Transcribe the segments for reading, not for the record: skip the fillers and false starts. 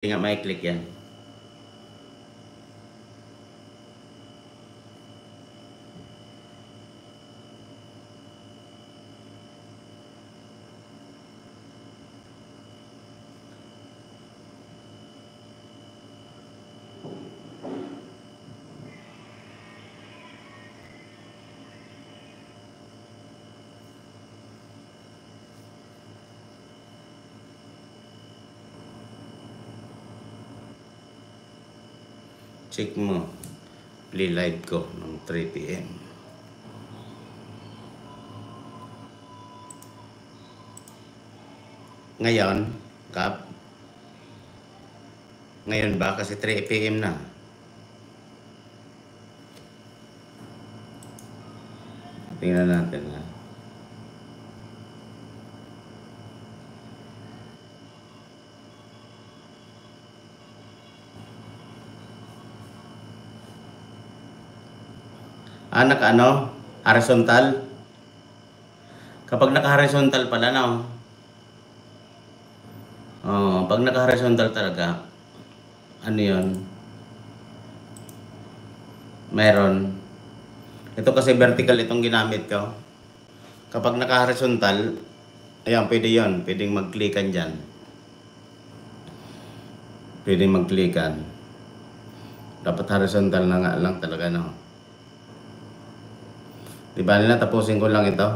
Nga may click yan. Check mo. Play live ko ng 3 PM. Ngayon, Kap. Ngayon ba? Kasi 3 PM na. Tingnan natin ha. Anak ano? Horizontal. Kapag naka-horizontal pala no. Pag naka-horizontal talaga, ano 'yon? Meron. Ito kasi vertical itong ginamit ko. Kapag naka-horizontal, ayan, pwede 'yon. Pwedeng mag-clickan diyan. Pwedeng mag-clickan. Dapat horizontal na nga lang talaga no. Di ba nila, tapusin ko lang ito.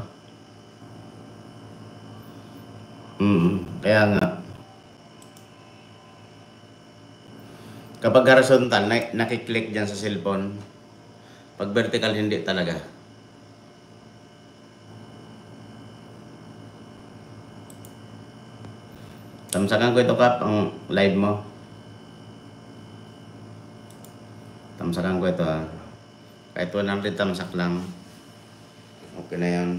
Kaya nga. Kapag horizontal, nakiklik dyan sa cellphone. Pag vertical, hindi talaga. Tamsakan ko ito, Kap, ang live mo. Tamsakan ko ito, ha. Kahit 100 tamsak lang. Okay na yan.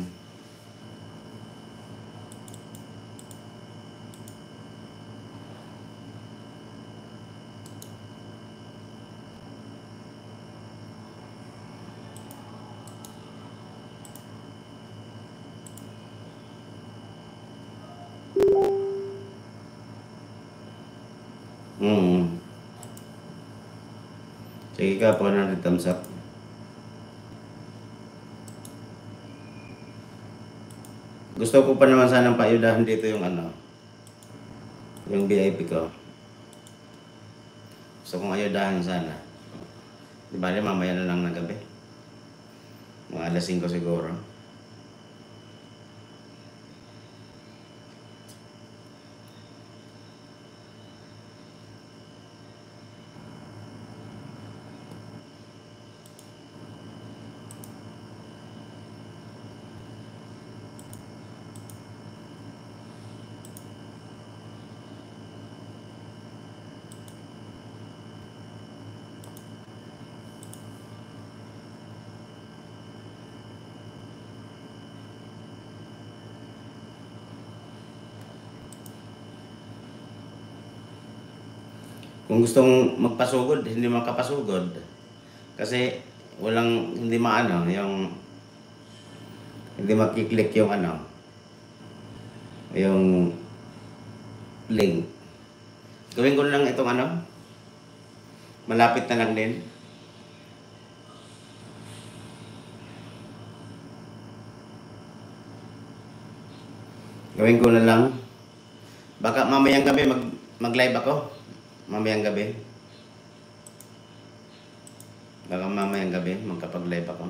Sige ka, 100 thumbs up. Gusto ko pa naman sanang paayudahan dito yung yung VIP ko. Gusto kong ayudahan sana. Di ba, mamaya na lang ng gabi. Mga alas 5 siguro. Kung gustong magpasugod, hindi makapasugod. Kasi hindi maano, hindi makiklik yung yung link. Gawin ko na lang itong malapit na lang din. Gawin ko na lang. Baka mamayang gabi mag-live ako. Mamayang gabi. Baka mamayang gabi magkapag-live ako.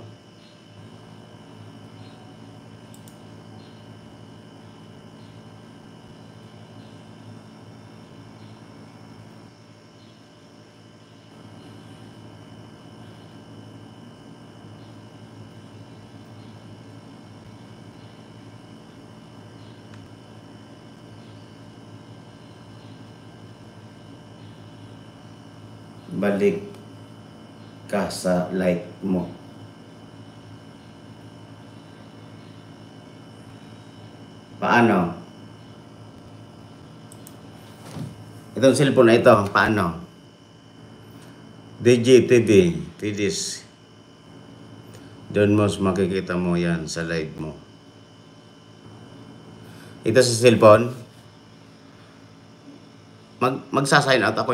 Balik ka sa like mo. Paano? Itong cellphone na ito, paano? DJTV, TDs. Doon mo makikita mo yan sa live mo. Ito sa cellphone. magsa-sign out ako